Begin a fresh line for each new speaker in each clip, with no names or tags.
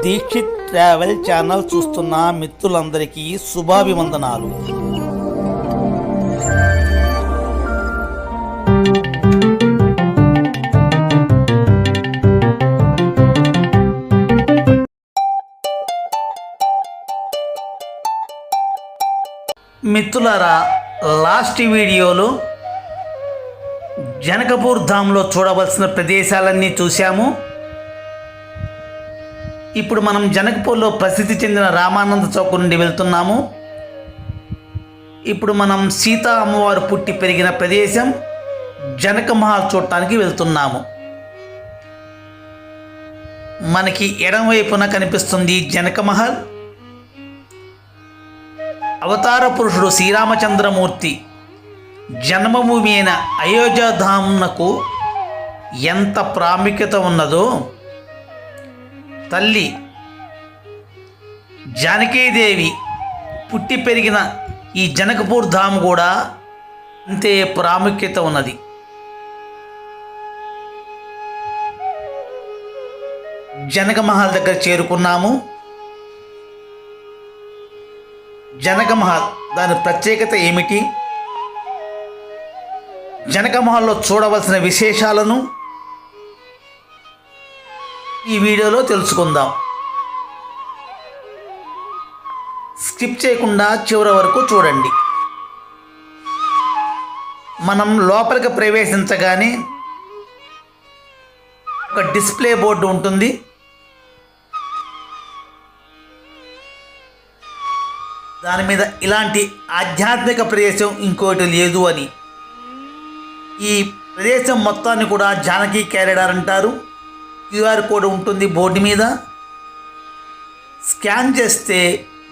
Dixit travel channel చూస్తున్న మిత్రులందరికీ శుభాభివందనాలు. మిత్రులారా, లాస్ట్ వీడియోలో జనకపూర్ ధామ్లో చూడవలసిన ప్రదేశాలన్నీ చూశాము. ఇప్పుడు మనం జనకపూర్లో ప్రసిద్ధి చెందిన రామానంద చౌక్ నుండి వెళ్తున్నాము. ఇప్పుడు మనం సీతా అమ్మవారు పుట్టి పెరిగిన ప్రదేశం జనక మహల్ చూడటానికి వెళ్తున్నాము. మనకి ఎడమవైపున కనిపిస్తుంది జనక మహల్. అవతార పురుషుడు శ్రీరామచంద్రమూర్తి జన్మభూమి అయిన అయోధ్యాధామునకు ఎంత ప్రాముఖ్యత ఉన్నదో తల్లి జానకీదేవి పుట్టి పెరిగిన ఈ జనకపూర్ ధామ్ కూడా అంతే ప్రాముఖ్యత ఉన్నది. జనక మహల్ దగ్గర చేరుకున్నాము. జనక మహల్ దాని ప్రత్యేకత ఏమిటి, జనక మహల్లో చూడవలసిన విశేషాలను ఈ వీడియోలో తెలుసుకుందాం. స్కిప్ చేయకుండా చివరి వరకు చూడండి. మనం లోపలికి ప్రవేశించగానే ఒక డిస్ప్లే బోర్డు ఉంటుంది. దాని మీద ఇలాంటి ఆధ్యాత్మిక ప్రదేశం ఇంకోటి లేదు అని. ఈ ప్రదేశం మొత్తాన్ని కూడా జానకి కారిడార్ అంటారు. క్యూఆర్ కోడ్ ఉంటుంది బోర్డు మీద. స్కాన్ చేస్తే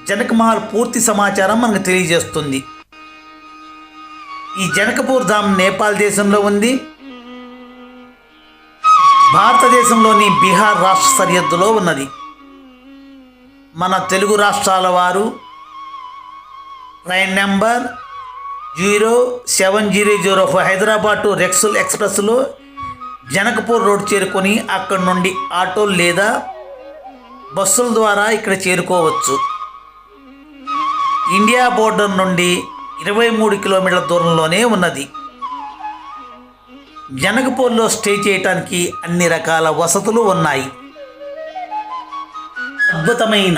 జనక మహల్ పూర్తి సమాచారం మనకు తెలియజేస్తుంది. ఈ జనకపూర్ ధామ్ నేపాల్ దేశంలో ఉంది. భారతదేశంలోని బీహార్ రాష్ట్ర సరిహద్దులో ఉన్నది. మన తెలుగు రాష్ట్రాల వారు ట్రైన్ నెంబర్ 07004 హైదరాబాద్ టు రెక్సుల్ ఎక్స్ప్రెస్లో జనకపూర్ రోడ్ చేరుకొని అక్కడి నుండి ఆటో లేదా బస్సుల ద్వారా ఇక్కడ చేరుకోవచ్చు. ఇండియా బోర్డర్ నుండి 23 కిలోమీటర్ల దూరంలోనే ఉన్నది. జనకపూర్లో స్టే చేయటానికి అన్ని రకాల వసతులు ఉన్నాయి. అద్భుతమైన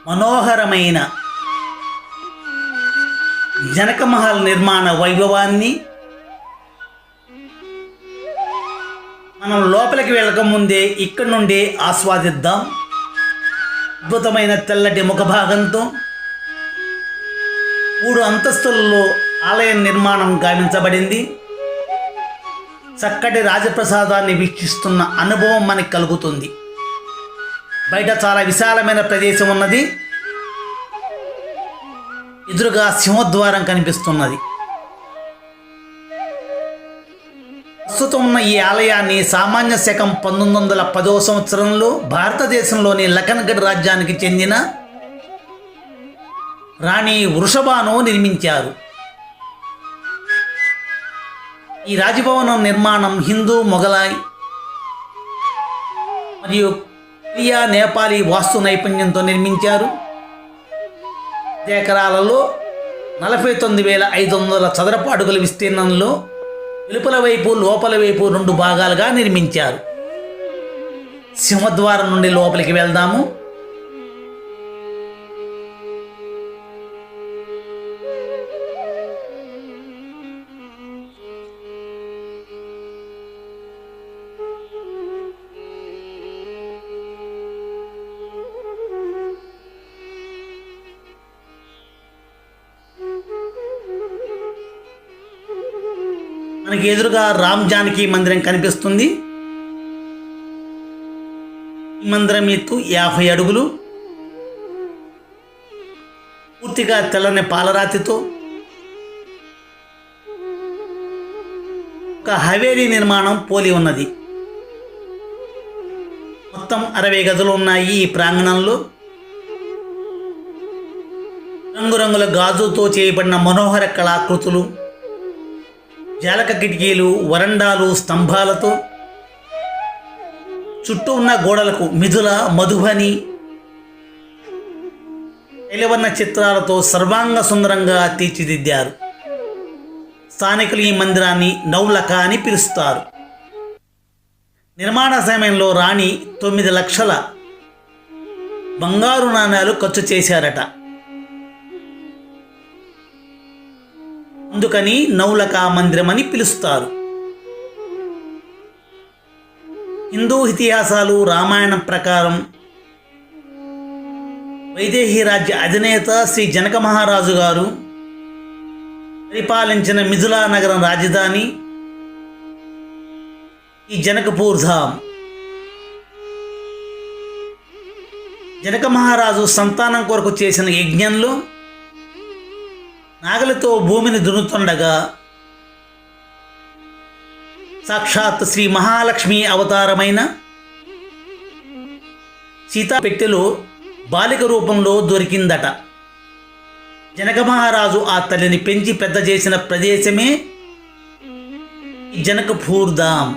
మనోహరమైన జనక మహల్ నిర్మాణ వైభవాన్ని మనం లోపలికి వెళ్ళకముందే ఇక్కడి నుండే ఆస్వాదిద్దాం. అద్భుతమైన తెల్లటి ముఖభాగంతో 3 అంతస్తులలో ఆలయ నిర్మాణం గావించబడింది. చక్కటి రాజప్రసాదాన్ని వీక్షిస్తున్న అనుభవం మనకి కలుగుతుంది. బయట చాలా విశాలమైన ప్రదేశం ఉన్నది. ఎదురుగా సింహద్వారం కనిపిస్తున్నది. ప్రస్తుతం ఉన్న ఈ ఆలయాన్ని సామాన్య శకం 1910వ సంవత్సరంలో భారతదేశంలోని లఖన్గఢ్ రాజ్యానికి చెందిన రాణి వృషభాను నిర్మించారు. ఈ రాజభవనం నిర్మాణం హిందూ, మొఘలాయ్ మరియు కొరియా, నేపాలీ వాస్తు నైపుణ్యంతో నిర్మించారు. ఎకరాలలో 49,500 చదరపు అడుగుల విస్తీర్ణంలో వెలుపల వైపు లోపల వైపు 2 భాగాలుగా నిర్మించారు. సింహద్వారం నుండి లోపలికి వెళ్దాము. మనకి ఎదురుగా రామ్ జానకి మందిరం కనిపిస్తుంది. ఈ మందిరం ఎత్తు 50 అడుగులు. పూర్తిగా తెల్లని పాలరాతితో ఒక హవేలీ నిర్మాణం పోలి ఉన్నది. మొత్తం 60 గదులు ఉన్నాయి. ఈ ప్రాంగణంలో రంగురంగుల గాజుతో చేయబడిన మనోహర కళాకృతులు, జాలక కిటికీలు, వరండాలు, స్తంభాలతో చుట్టూ ఉన్న గోడలకు మిథుల, మధుబని, శైలవర్ణ చిత్రాలతో సర్వాంగ సుందరంగా తీర్చిదిద్దారు. స్థానికులు ఈ మందిరాన్ని నౌలక అని పిలుస్తారు. నిర్మాణ సమయంలో రాణి 9 లక్షల బంగారు నాణేలు ఖర్చు చేశారట. అందుకని నౌలక మందిరం అని పిలుస్తారు. హిందూ ఇతిహాసాలు, రామాయణం ప్రకారం వైదేహి రాజ్య అధినేత శ్రీ జనక మహారాజు గారు పరిపాలించిన మిథిలా నగరం రాజధాని ఈ జనకపూర్ ధామ్. జనక మహారాజు సంతానం కొరకు చేసిన యజ్ఞంలో నాగలితో భూమిని దున్నుతుండగా సాక్షాత్ శ్రీ మహాలక్ష్మి అవతారమైన సీతా పెట్టెలో బాలిక రూపంలో దొరికిందట. జనక మహారాజు ఆ తల్లిని పెంచి పెద్ద చేసిన ప్రదేశమే జనకపూర్ ధామ్.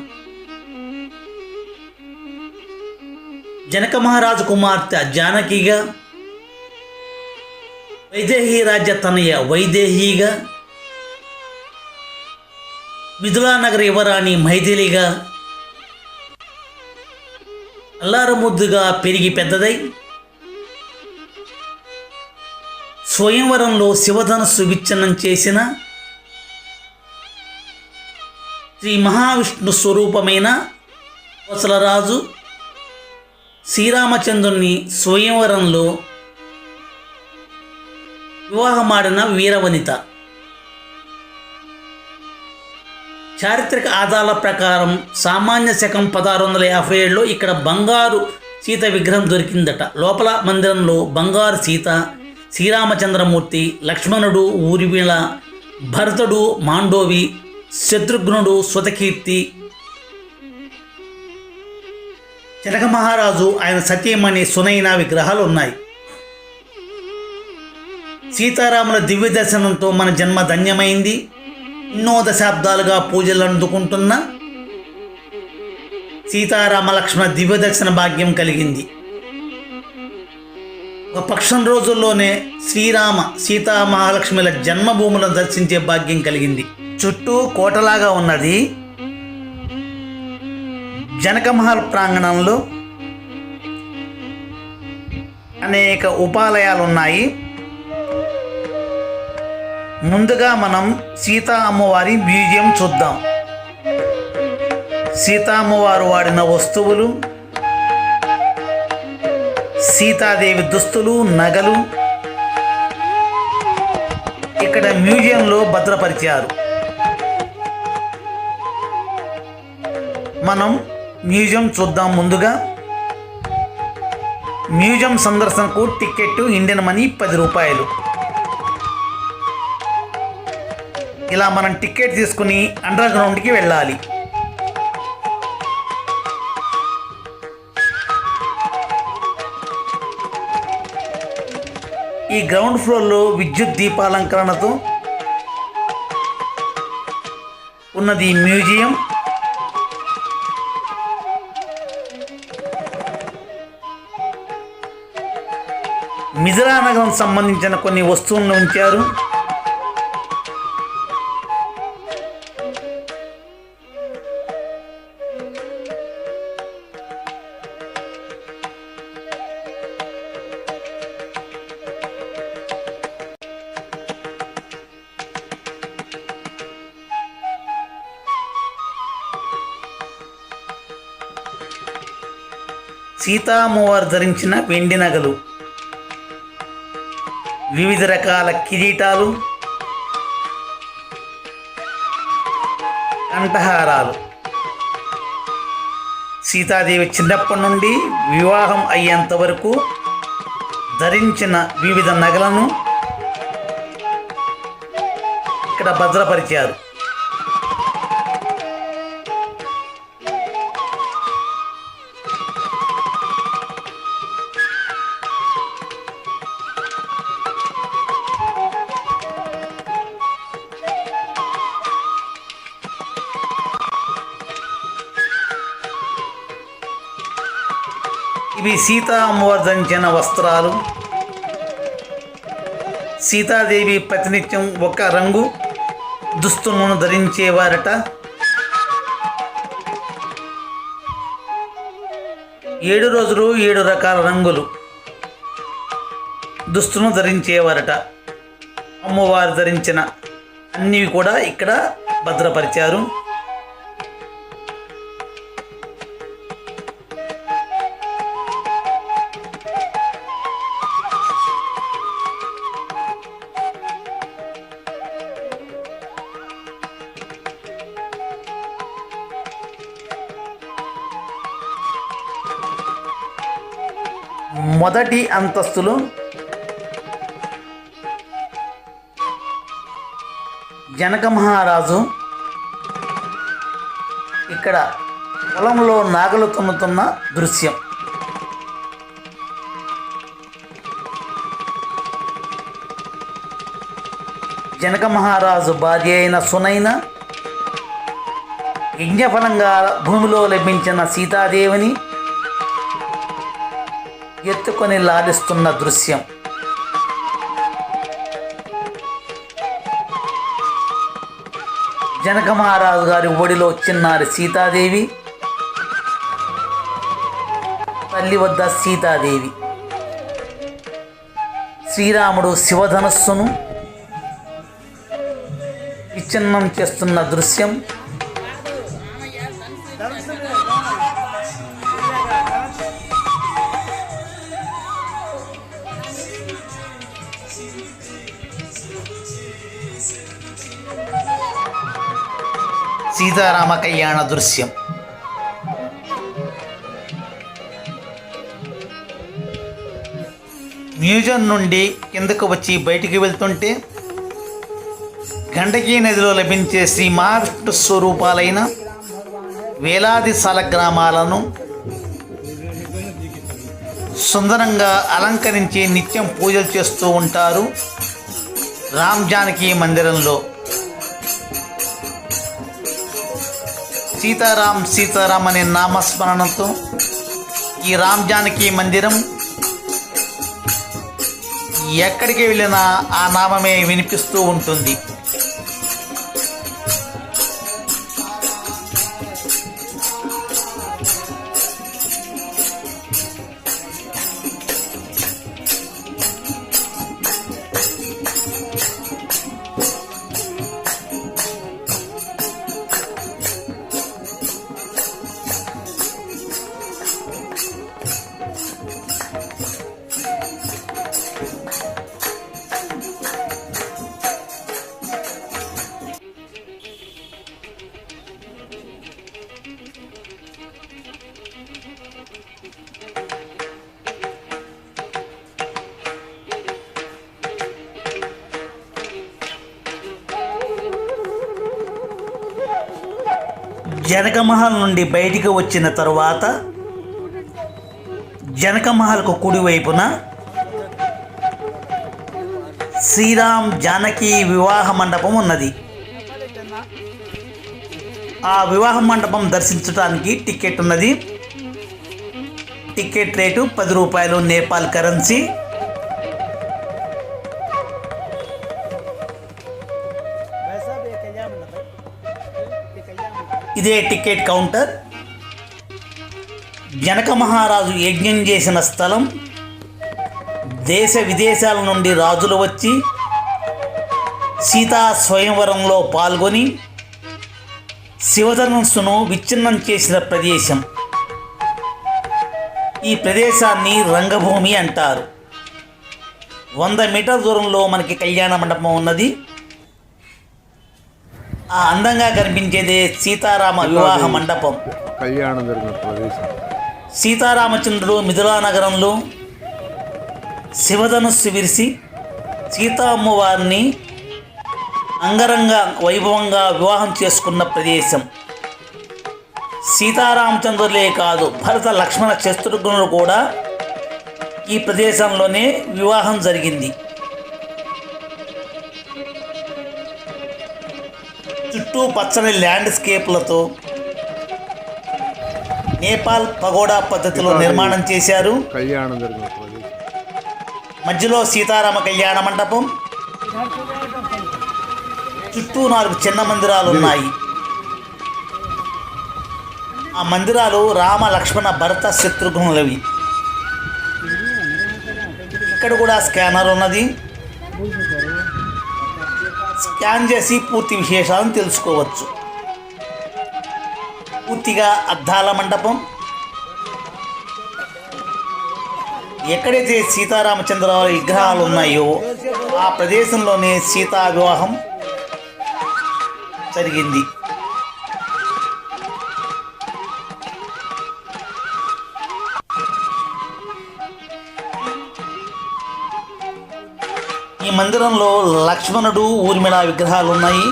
జనక మహారాజు కుమార్తె జానకిగా, వైదేహి రాజ్య తనయ వైదేహిగా, మిథిలా నగర యువరాణి మైథిలిగా అల్లారముద్దుగా పెరిగి పెద్దదై స్వయంవరంలో శివధనస్సు విచ్ఛిన్నం చేసిన శ్రీ మహావిష్ణు స్వరూపమైన కోసలరాజు శ్రీరామచంద్రుని స్వయంవరంలో వివాహమాడిన వీరవనిత. చారిత్రక ఆధారాల ప్రకారం సామాన్య శకం 1657లో ఇక్కడ బంగారు సీత విగ్రహం దొరికిందట. లోపల మందిరంలో బంగారు సీత, శ్రీరామచంద్రమూర్తి, లక్ష్మణుడు, ఊర్మిళ, భరతుడు, మాండోవి, శత్రుఘ్నుడు, స్వతకీర్తి, జనక మహారాజు ఆయన సతీమణి సునైన విగ్రహాలు ఉన్నాయి. సీతారాముల దివ్య దర్శనంతో మన జన్మ ధన్యమైంది. ఎన్నో దశాబ్దాలుగా పూజలు అందుకుంటున్న సీతారామ లక్ష్మణ దివ్య దర్శన భాగ్యం కలిగింది. ఒక పక్షం రోజుల్లోనే శ్రీరామ సీతా మహాలక్ష్మిల జన్మభూములను దర్శించే భాగ్యం కలిగింది. చుట్టూ కోటలాగా ఉన్నది. జనక మహల్ ప్రాంగణంలో అనేక ఉపాలయాలు ఉన్నాయి. ముందుగా మనం సీతా అమ్మవారి మ్యూజియం చూద్దాం. సీతా అమ్మవారు వాడిన వస్తువులు, సీతాదేవి దుస్తులు, నగలు ఇక్కడ మ్యూజియంలో భద్రపరిచారు. మనం మ్యూజియం చూద్దాం. ముందుగా మ్యూజియం సందర్శనకు టికెట్ ఇండియన్ మనీ 10 రూపాయలు. ఇలా మనం టికెట్ తీసుకుని అండర్ గ్రౌండ్కి వెళ్ళాలి. ఈ గ్రౌండ్ ఫ్లోర్లో విద్యుత్ దీపాలంకరణతో ఉన్నది మ్యూజియం. మిథిలా నగరం సంబంధించిన కొన్ని వస్తువులను ఉంచారు. సీతామ్మవారు ధరించిన వెండి నగలు, వివిధ రకాల కిరీటాలు, కంఠహారాలు, సీతాదేవి చిన్నప్పటి నుండి వివాహం అయ్యేంత వరకు ధరించిన వివిధ నగలను ఇక్కడ భద్రపరిచారు. ఇవి సీతా అమ్మవారు ధరించిన వస్త్రాలు. సీతాదేవి ప్రతినిత్యం ఒక రంగు దుస్తులను ధరించేవారట. 7 రోజులు 7 రకాల రంగులు దుస్తులను ధరించేవారట. అమ్మవారు ధరించిన అన్నీ కూడా ఇక్కడ భద్రపరిచారు. మొదటి అంతస్తులో జనక మహారాజు ఇక్కడ పొలంలో నాగలు తున్నుతున్న దృశ్యం. జనక మహారాజు భార్య అయిన సునైన యజ్ఞఫలంగా భూమిలో లభించిన సీతాదేవిని ఎత్తుకొని లాలిస్తున్న దృశ్యం. జనక మహారాజు గారి ఒడిలో చిన్నారి సీతాదేవి, తల్లి వద్ద సీతాదేవి. శ్రీరాముడు శివధనస్సును విచ్ఛిన్నం చేస్తున్న దృశ్యం. సీతారామ కళ్యాణ దృశ్యం. మ్యూజియం నుండి కిందకు వచ్చి బయటికి వెళ్తుంటే గండకీ నదిలో లభించే శ్రీ మహావిష్ణు స్వరూపాలైన వేలాది సాలగ్రామాలను సుందరంగా అలంకరించి నిత్యం పూజలు చేస్తూ ఉంటారు రామ్ జానకి మందిరంలో. సీతారాం సీతారాం అనే నామస్మరణతో ఈ రామ్ జానకి మందిరం ఎక్కడికి వెళ్ళినా ఆ నామమే వినిపిస్తూ ఉంటుంది. జనకమహల్ నుండి బయటికి వచ్చిన తరువాత జనకమహల్కు కుడివైపున శ్రీరామ్ జానకి వివాహ మండపం ఉన్నది. ఆ వివాహ మండపం దర్శించడానికి టికెట్ ఉన్నది. టికెట్ రేటు 10 రూపాయలు నేపాల్ కరెన్సీ. ఇదే టికెట్ కౌంటర్. జనక మహారాజు యజ్ఞం చేసిన స్థలం. దేశ విదేశాల నుండి రాజులు వచ్చి సీతా స్వయంవరంలో పాల్గొని శివధనుస్సును విచ్ఛిన్నం చేసిన ప్రదేశం. ఈ ప్రదేశాన్ని రంగభూమి అంటారు. 100 మీటర్ల దూరంలో మనకి కళ్యాణ మండపం ఉన్నది. ఆ అందంగా కనిపించేదే సీతారామ వివాహ మండపం.
కళ్యాణం జరిగిన ప్రదేశం.
సీతారామచంద్రుడు మిథిలా నగరంలో శివధనుస్సు విరిసి సీతా అమ్మవారిని అంగరంగ వైభవంగా వివాహం చేసుకున్న ప్రదేశం. సీతారామచంద్రులే కాదు, భరత లక్ష్మణ శత్రుఘ్నులు కూడా ఈ ప్రదేశంలోనే వివాహం జరిగింది. చుట్టూ పచ్చని ల్యాండ్స్కేప్లతో నేపాల్ పగోడా పద్ధతిలో నిర్మాణం చేశారు.
కళ్యాణం జరిగిన ప్రదేశం.
మధ్యలో సీతారామ కళ్యాణ మండపం, చుట్టూ 4 చిన్న మందిరాలు ఉన్నాయి. ఆ మందిరాలు రామ లక్ష్మణ భరత శత్రుఘ్నులవి. ఇక్కడ కూడా స్కానర్ ఉన్నది. స్కాన్ చేసి పూర్తి విశేషాలను తెలుసుకోవచ్చు. పూర్తిగా అద్దాల మండపం. ఎక్కడైతే సీతారామచంద్ర విగ్రహాలు ఉన్నాయో ఆ ప్రదేశంలోనే సీతా వివాహం జరిగింది. ఈ మందిరంలో లక్ష్మణుడు ఊర్మిళ విగ్రహాలు ఉన్నాయి.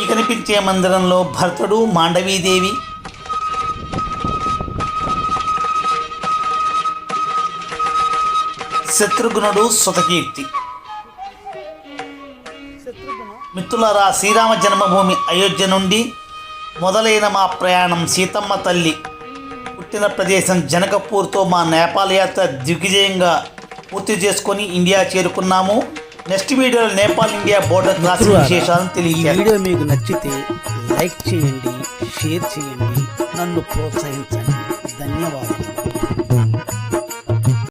ఈ కనిపించే మందిరంలో భరతుడు, మాండవీదేవి, శత్రుఘ్నుడు, సుతకీర్తి. మిత్రులారా, శ్రీరామ జన్మభూమి అయోధ్య నుండి మొదలైన మా ప్రయాణం సీతమ్మ తల్లి పుట్టిన ప్రదేశం జనకపూర్తో మా నేపాల్ యాత్ర దిగ్విజయంగా పూర్తి చేసుకొని ఇండియా చేరుకున్నాము. నెక్స్ట్ వీడియోలో నేపాల్ ఇండియా బోర్డర్ క్రాసింగ్ విశేషాలను
ఈ
తెలియజేస్తాను.
వీడియో మీకు నచ్చితే లైక్ చేయండి, షేర్ చేయండి, నన్ను ప్రోత్సహించండి. ధన్యవాదాలు.